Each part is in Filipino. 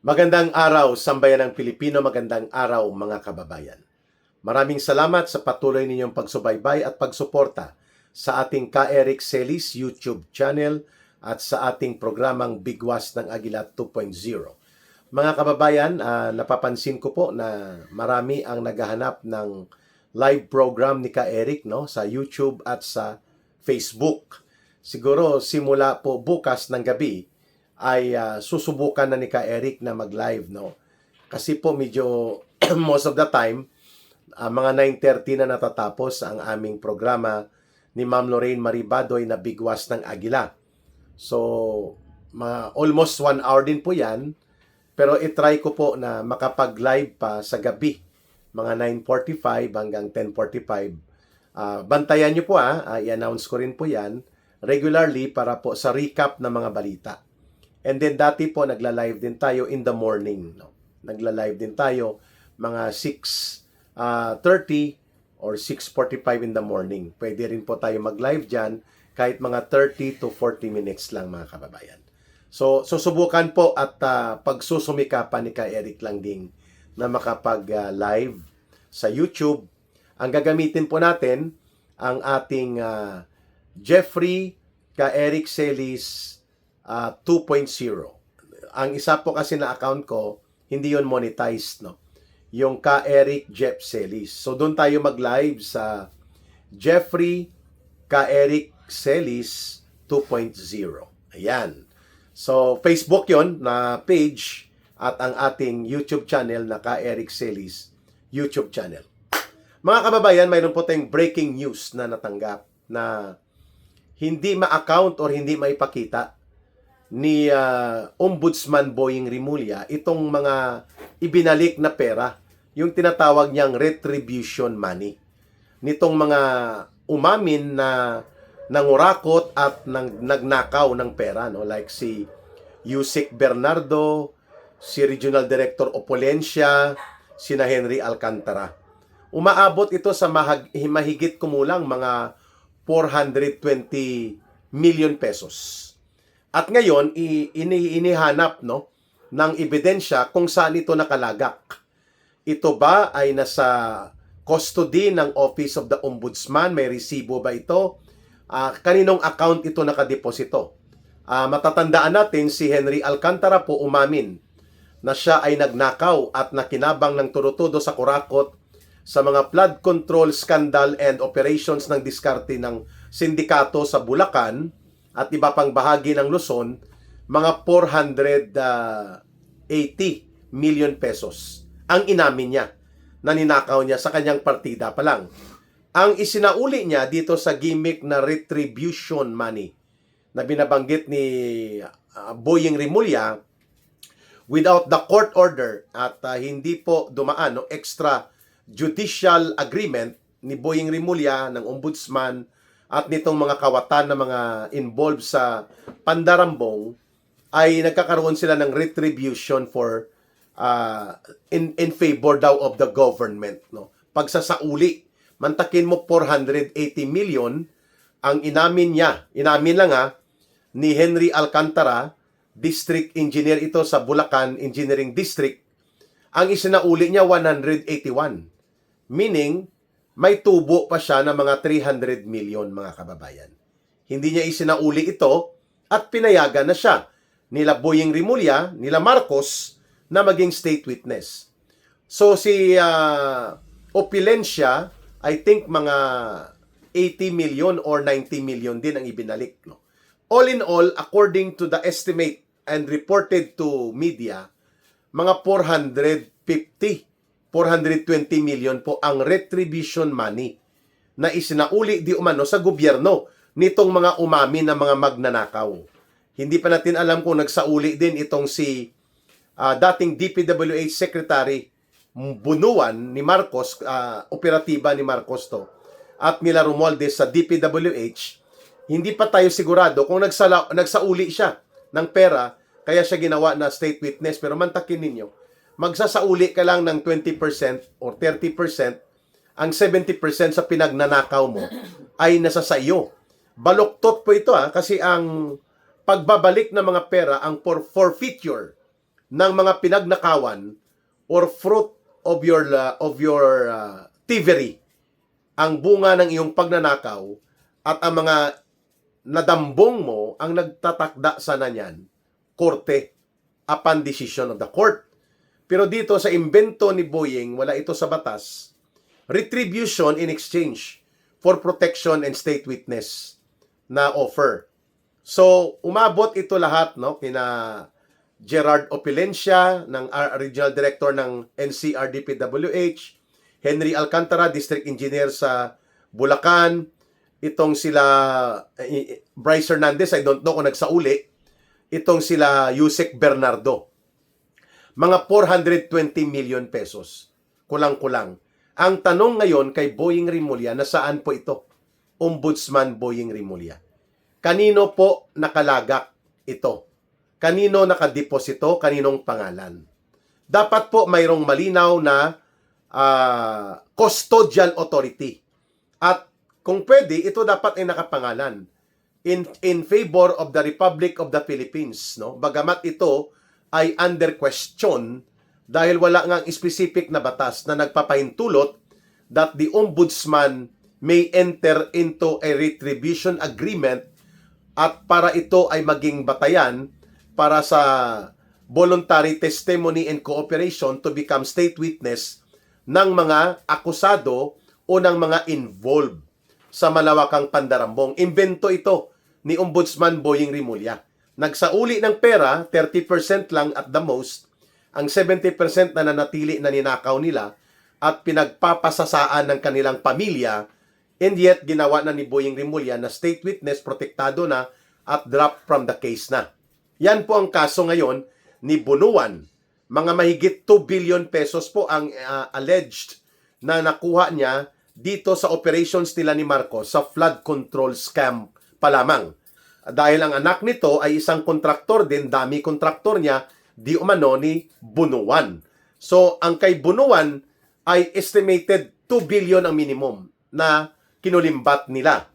Magandang araw, sambayan ng Pilipino, magandang araw mga kababayan. Maraming salamat sa patuloy ninyong pagsubaybay at pagsuporta sa ating Ka Eric Celis YouTube channel at sa ating programang Bigwas ng Agila 2.0. Mga kababayan, napapansin ko po na marami ang naghahanap ng live program ni Ka Eric sa YouTube at sa Facebook. Siguro simula po bukas ng gabi ay susubukan na ni Ka Eric na mag-live, Kasi po medyo most of the time, mga 9:30 na natatapos ang aming programa ni Ma'am Lorraine Maribadoy na Bigwas ng Agila. So, almost 1 hour din po yan, pero itry ko po na makapag-live pa sa gabi, mga 9:45 hanggang 10:45. Bantayan nyo po i-announce ko rin po yan regularly para po sa recap ng mga balita. And then dati po nagla-live din tayo in the morning, Nagla-live din tayo mga 6:30 or 6:45 in the morning. Pwede rin po tayo mag-live diyan kahit mga 30 to 40 minutes lang mga kababayan. So susubukan po at pagsusumikapan ni Ka Eric lang din na makapag-live sa YouTube. Ang gagamitin po natin ang ating Jeffrey Ka Eric Celis 2.0. Ang isa po kasi na account ko, hindi yun monetized, Yung Ka Eric Jeff Celis. So doon tayo mag-live sa Jeffrey Ka Eric Celis 2.0. Ayan. So Facebook yon na page at ang ating YouTube channel na Ka Eric Celis YouTube channel. Mga kababayan, mayroon po tayong breaking news na natanggap na hindi ma-account or hindi maipakita ni Ombudsman Boying Rimulya itong mga ibinalik na pera, yung tinatawag niyang retribution money. Nitong mga umamin na nangurakot at nagnakaw ng pera, like si Yusek Bernardo, si Regional Director Opulencia, sina Henry Alcantara. Umaabot ito sa mahigit kumulang mga 420 million pesos. At ngayon, inihanap ng ebidensya kung saan ito nakalagak. Ito ba ay nasa custody ng Office of the Ombudsman? May resibo ba ito? Kaninong account ito nakadeposito? Matatandaan natin si Henry Alcantara po umamin na siya ay nagnakaw at nakinabang ng turutudo sa kurakot sa mga flood control scandal and operations ng diskarte ng sindikato sa Bulacan at iba pang bahagi ng Luzon, mga 480 million pesos ang inamin niya na ninakaw niya sa kanyang partida pa lang. Ang isinauli niya dito sa gimmick na retribution money na binabanggit ni Boying Rimulya without the court order at hindi po dumaan extra judicial agreement ni Boying Rimulya ng Ombudsman at nitong mga kawatan na mga involved sa pandarambong ay nagkakaroon sila ng retribution for in favor daw of the government, Pagsasauli, mantakin mo 480 million ang inamin lang ni Henry Alcantara, district engineer ito sa Bulacan Engineering District. Ang isinauli niya 181, meaning may tubo pa siya ng mga 300 million mga kababayan. Hindi niya isinauli ito at pinayagan na siya nila Boying Rimulya, nila Marcos na maging state witness. So si Opulencia, I think mga 80 million or 90 million din ang ibinalik. All in all, according to the estimate and reported to media, mga 420 million po ang retribution money na isinauli di umano sa gobyerno nitong mga umami na mga magnanakaw. Hindi pa natin alam kung nagsauli din itong si dating DPWH Secretary Bunuan ni Marcos, operatiba ni Marcos to, at nila Romualdez sa DPWH. Hindi pa tayo sigurado kung nagsauli siya ng pera kaya siya ginawa na state witness, pero mantakin ninyo, magsasauli ka lang ng 20% or 30%, ang 70% sa pinagnanakaw mo ay nasa sa iyo. Baluktot po ito kasi ang pagbabalik ng mga pera, ang forfeiture ng mga pinagnakawan or fruit of your thievery, ang bunga ng iyong pagnanakaw at ang mga nadambong mo ang nagtatakda sana niyan, korte, upon decision of the court. Pero dito sa imbento ni Boying, wala ito sa batas, retribution in exchange for protection and state witness na offer. So, umabot ito lahat, no, kina Gerard Opilencia, ng Regional Director ng NCR DPWH, Henry Alcantara, District Engineer sa Bulacan, itong sila Bryce Hernandez, I don't know kung nagsauli, itong sila Yusek Bernardo. Mga 420 million pesos. Kulang-kulang. Ang tanong ngayon kay Boying Rimulya, nasaan po ito? Ombudsman Boying Rimulya. Kanino po nakalagak ito? Kanino nakadeposito? Kaninong pangalan? Dapat po mayroong malinaw na custodial authority. At kung pwede, ito dapat ay nakapangalan in favor of the Republic of the Philippines, no? Bagamat ito ay under question dahil wala ngang specific na batas na nagpapahintulot that the ombudsman may enter into a retribution agreement at para ito ay maging batayan para sa voluntary testimony and cooperation to become state witness ng mga akusado o ng mga involved sa malawakang pandarambong. Imbento ito ni Ombudsman Boying Rimulya. Nagsauli ng pera, 30% lang at the most, ang 70% na nanatili na ninakaw nila at pinagpapasasaan ng kanilang pamilya, and yet ginawa na ni Boying Rimulya na state witness, protektado na at drop from the case na. Yan po ang kaso ngayon ni Bunuan. Mga mahigit 2 billion pesos po ang alleged na nakuha niya dito sa operations nila ni Marcos sa flood control scam pa lamang. Dahil ang anak nito ay isang kontraktor din, dami kontraktor niya, di umano ni Bunuan. So, ang kay Bunuan ay estimated 2 billion ang minimum na kinulimbat nila.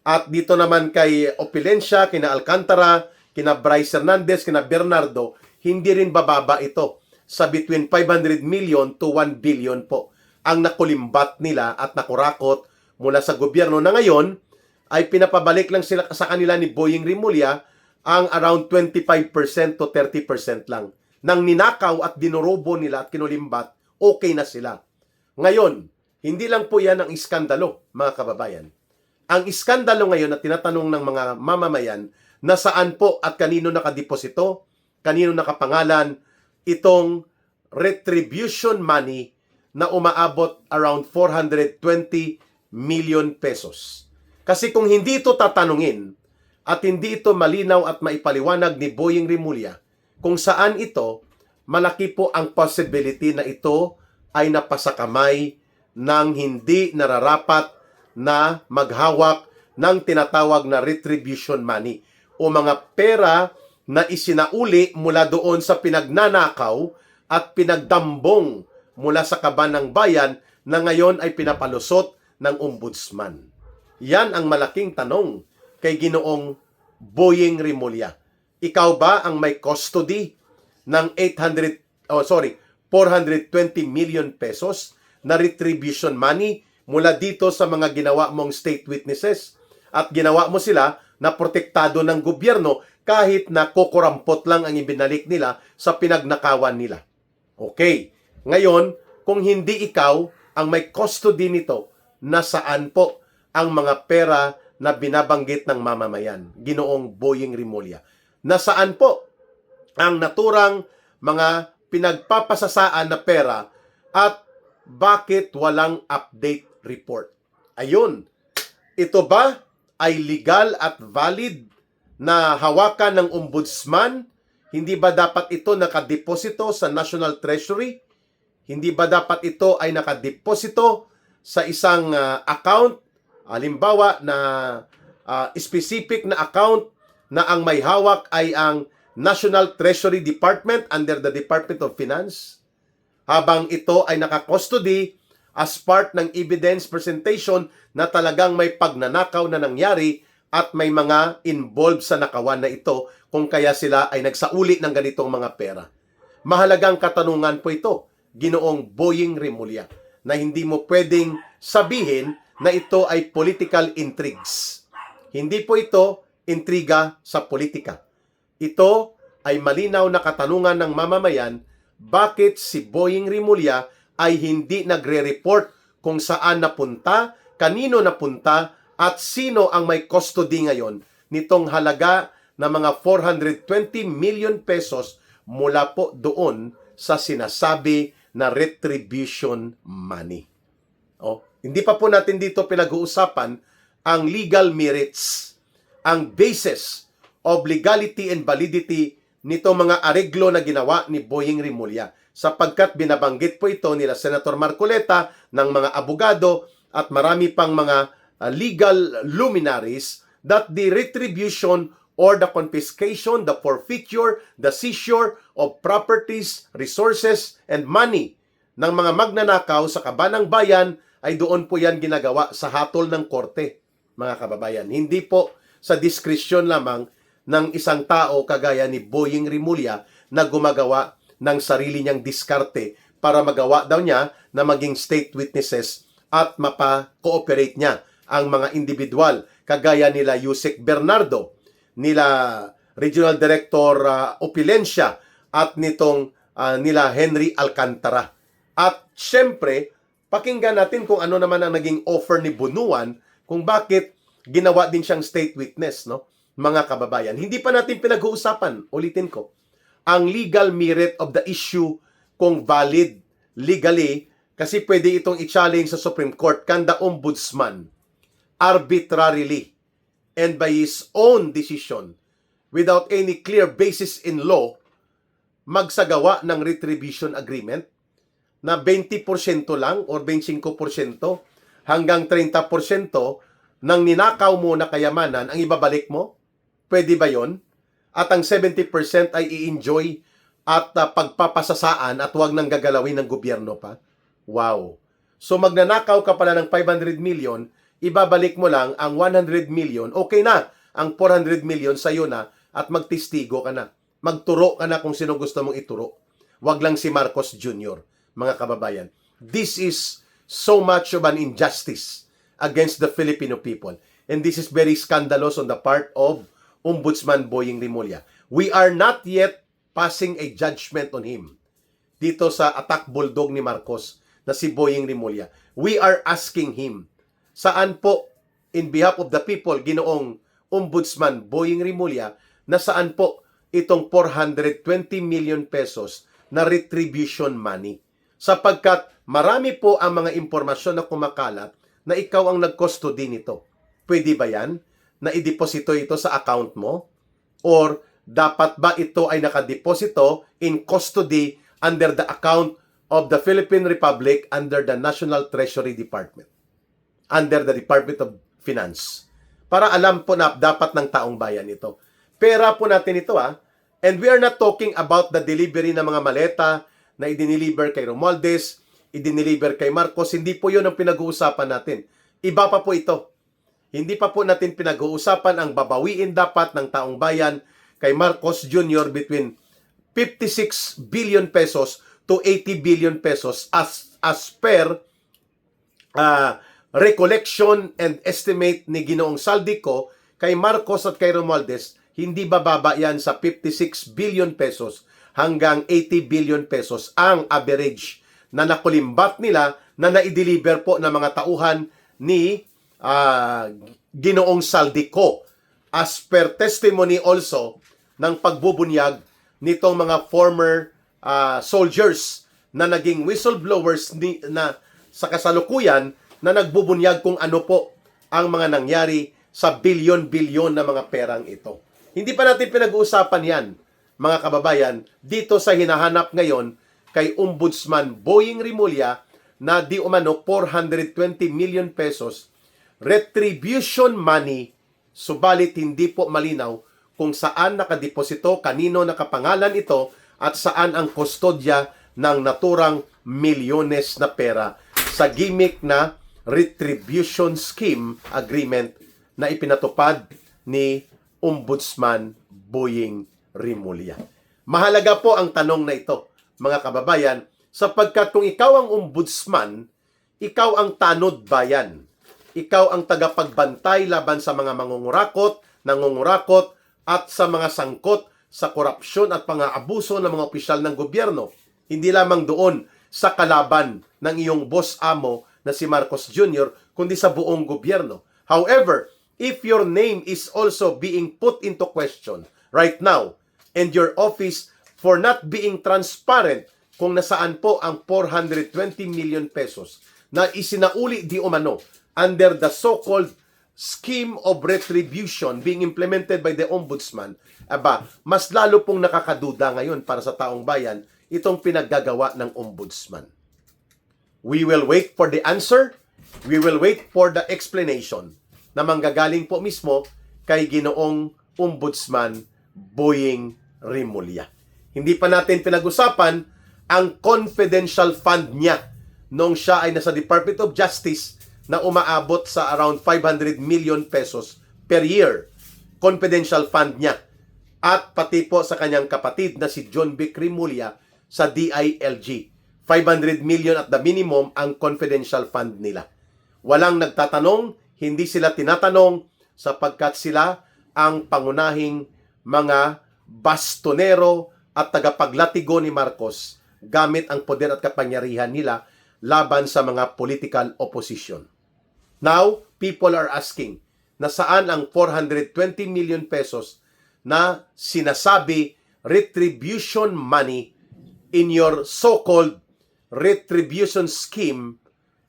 At dito naman kay Opilencia, kina Alcantara, kina Bryce Hernandez, kina Bernardo, hindi rin bababa ito sa between 500 million to 1 billion po ang nakulimbat nila at nakurakot mula sa gobyerno na ngayon ay pinapabalik lang sila sa kanila ni Boying Rimulya ang around 25% to 30% lang. Nang ninakaw at dinurobo nila at kinulimbat, okay na sila. Ngayon, hindi lang po yan ang iskandalo, mga kababayan. Ang iskandalo ngayon na tinatanong ng mga mamamayan, nasaan po at kanino nakadeposito, kanino nakapangalan, itong retribution money na umaabot around 420 million pesos. Kasi kung hindi ito tatanungin at hindi ito malinaw at maipaliwanag ni Boying Rimulya kung saan ito, malaki po ang possibility na ito ay napasakamay ng hindi nararapat na maghawak ng tinatawag na retribution money o mga pera na isinauli mula doon sa pinagnanakaw at pinagdambong mula sa kaban ng bayan na ngayon ay pinapalusot ng ombudsman. Yan ang malaking tanong kay Ginoong Boying Rimulya. Ikaw ba ang may custody ng 420 million pesos na retribution money mula dito sa mga ginawa mong state witnesses at ginawa mo sila na protektado ng gobyerno kahit na kokurampot lang ang ibinalik nila sa pinagnakawan nila? Okay. Ngayon, kung hindi ikaw ang may custody nito, nasaan po ang mga pera na binabanggit ng mamamayan, Ginoong Boying Rimulya? Nasaan po ang naturang mga pinagpapasasaan na pera at bakit walang update report? Ayun, ito ba ay legal at valid na hawakan ng ombudsman? Hindi ba dapat ito nakadeposito sa National Treasury? Hindi ba dapat ito ay nakadeposito sa isang account? Halimbawa na specific na account na ang may hawak ay ang National Treasury Department under the Department of Finance? Habang ito ay nakakustody as part ng evidence presentation na talagang may pagnanakaw na nangyari at may mga involved sa nakawan na ito kung kaya sila ay nagsauli ng ganitong mga pera. Mahalagang katanungan po ito, Ginoong Boying Rimulya, na hindi mo pwedeng sabihin na ito ay political intrigues. Hindi po ito intriga sa politika. Ito ay malinaw na katanungan ng mamamayan, bakit si Boying Rimulya ay hindi nagre-report kung saan napunta, kanino napunta, at sino ang may custody ngayon nitong halaga na mga 420 million pesos mula po doon sa sinasabi na retribution money. Hindi pa po natin dito pinag-uusapan ang legal merits, ang basis of legality and validity nito mga areglo na ginawa ni Boying Rimulya, sapagkat binabanggit po ito nila Senator Marcoleta, ng mga abogado at marami pang mga legal luminaries that the retribution or the confiscation, the forfeiture, the seizure of properties, resources, and money ng mga magnanakaw sa kabanang bayan ay doon po yan ginagawa sa hatol ng korte, mga kababayan. Hindi po sa diskresyon lamang ng isang tao kagaya ni Boying Rimulya na gumagawa ng sarili niyang diskarte para magawa daw niya na maging state witnesses at mapa-cooperate niya ang mga individual kagaya nila Yusek Bernardo, nila Regional Director Opilencia at nitong nila Henry Alcantara. At syempre, pakinggan natin kung ano naman ang naging offer ni Bunuan, kung bakit ginawa din siyang state witness, no? Mga kababayan, hindi pa natin pinag-uusapan, ulitin ko, ang legal merit of the issue kung valid legally, kasi pwede itong i-challenge sa Supreme Court can the Ombudsman arbitrarily and by his own decision without any clear basis in law magsagawa ng retribution agreement na 20% lang or 25% hanggang 30% ng ninakaw mo na kayamanan ang ibabalik mo? Pwede ba yon? At ang 70% ay i-enjoy at pagpapasasaan at huwag nang gagalawin ng gobyerno pa? Wow! So magnanakaw ka pala ng 500 million, ibabalik mo lang ang 100 million, okay na. Ang 400 million sa'yo na at magtistigo ka na. Magturo ka na kung sino gusto mong ituro. Huwag lang si Marcos Jr., mga kababayan. This is so much of an injustice against the Filipino people. And this is very scandalous on the part of Ombudsman Boying Rimulya. We are not yet passing a judgment on him dito sa attack bulldog ni Marcos na si Boying Rimulya. We are asking him, saan po, in behalf of the people, Ginoong Ombudsman Boying Rimulya, na saan po itong 420 million pesos na retribution money? Sapagkat marami po ang mga impormasyon na kumakalat na ikaw ang nag-custody nito. Pwede ba yan? Na i-deposito ito sa account mo? Or dapat ba ito ay nakadeposito in custody under the account of the Philippine Republic under the National Treasury Department? Under the Department of Finance. Para alam po na dapat ng taong bayan ito. Pera po natin ito And we are not talking about the delivery ng mga maleta na i-deliver kay Romualdez, i-deliver kay Marcos. Hindi po yun ang pinag-uusapan natin. Iba pa po ito. Hindi pa po natin pinag-uusapan ang babawiin dapat ng taong bayan kay Marcos Jr. between 56 billion pesos to 80 billion pesos as per recollection and estimate ni Ginoong Saldico. Kay Marcos at kay Romualdez, hindi bababa yan sa 56 billion pesos hanggang 80 billion pesos ang average na nakulimbat nila na na-deliver po ng mga tauhan ni Ginoong Saldico. As per testimony also ng pagbubunyag nitong mga former soldiers na naging whistleblowers na sa kasalukuyan na nagbubunyag kung ano po ang mga nangyari sa bilyon-bilyon na mga perang ito. Hindi pa natin pinag-uusapan yan, mga kababayan, dito sa hinahanap ngayon kay Ombudsman Boying Rimulya na di umano 420 million pesos retribution money, subalit hindi po malinaw kung saan nakadeposito, kanino nakapangalan ito, at saan ang kustodya ng naturang milyones na pera sa gimmick na retribution scheme agreement na ipinatupad ni Ombudsman Boying Rimulya. Mahalaga po ang tanong na ito, mga kababayan, sapagkat kung ikaw ang ombudsman, ikaw ang tanod bayan. Ikaw ang tagapagbantay laban sa mga mangungurakot, nangungurakot, at sa mga sangkot sa korupsyon at pang-aabuso ng mga opisyal ng gobyerno. Hindi lamang doon sa kalaban ng iyong boss amo na si Marcos Jr., kundi sa buong gobyerno. However, if your name is also being put into question right now and your office for not being transparent kung nasaan po ang 420 million pesos na isinauli di umano under the so-called scheme of retribution being implemented by the ombudsman, mas lalo pong nakakaduda ngayon para sa taong bayan itong pinaggagawa ng ombudsman. We will wait for the answer. We will wait for the explanation na manggagaling po mismo kay Ginoong Ombudsman Boying Rimulya. Hindi pa natin pinag-usapan ang confidential fund niya noong siya ay nasa Department of Justice na umaabot sa around 500 million pesos per year. Confidential fund niya. At pati po sa kanyang kapatid na si John Vic Rimulya sa DILG. 500 million at the minimum ang confidential fund nila. Walang nagtatanong, hindi sila tinatanong sapagkat sila ang pangunahing mga bastonero at tagapaglatigo ni Marcos gamit ang poder at kapangyarihan nila laban sa mga political opposition. Now, people are asking, nasaan ang 420 million pesos na sinasabi retribution money in your so-called retribution scheme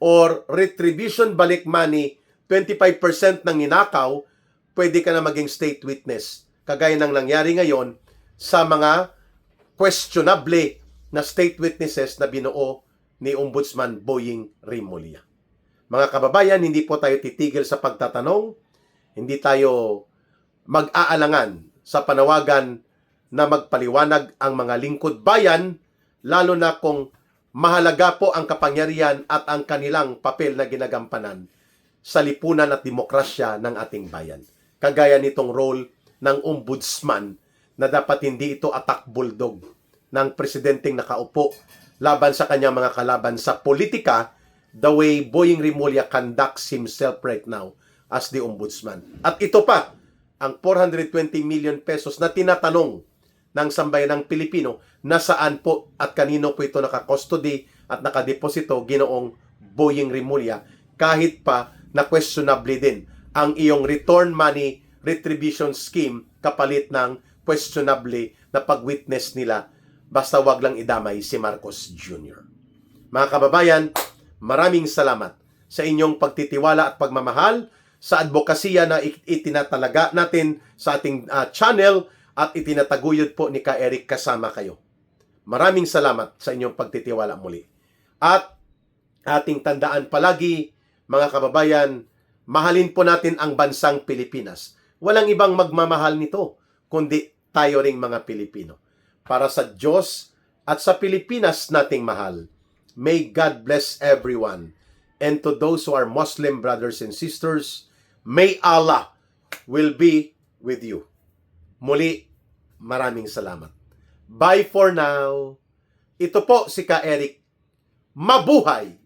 or retribution balik money, 25% ng ninakaw, pwede ka na maging state witness. Kagaya ng nangyari ngayon sa mga questionable na state witnesses na binuo ni Ombudsman Boying Rimulya. Mga kababayan, hindi po tayo titigil sa pagtatanong, hindi tayo mag-aalangan sa panawagan na magpaliwanag ang mga lingkod bayan, lalo na kung mahalaga po ang kapangyarihan at ang kanilang papel na ginagampanan sa lipunan at demokrasya ng ating bayan. Kagaya nitong role ng ombudsman na dapat hindi ito attack bulldog ng presidenteng nakaupo laban sa kanyang mga kalaban sa politika, the way Boying Rimulya conducts himself right now as the ombudsman. At ito pa, ang 420 million pesos na tinatanong ng sambayanang Pilipino, nasaan po at kanino po ito nakakustody at nakadeposito Ginoong Boying Rimulya, kahit pa na questionable din ang iyong return money retribution scheme kapalit ng questionable na pag-witness nila, basta wag lang idamay si Marcos Jr. Mga kababayan, maraming salamat sa inyong pagtitiwala at pagmamahal sa advokasya na itinatalaga natin sa ating channel at itinataguyod po ni Ka Eric kasama kayo. Maraming salamat sa inyong pagtitiwala muli. At ating tandaan palagi, mga kababayan, mahalin po natin ang bansang Pilipinas. Walang ibang magmamahal nito, kundi tayo ring mga Pilipino. Para sa Diyos at sa Pilipinas nating mahal, may God bless everyone. And to those who are Muslim brothers and sisters, may Allah will be with you. Muli, maraming salamat. Bye for now. Ito po si Ka Eric. Mabuhay!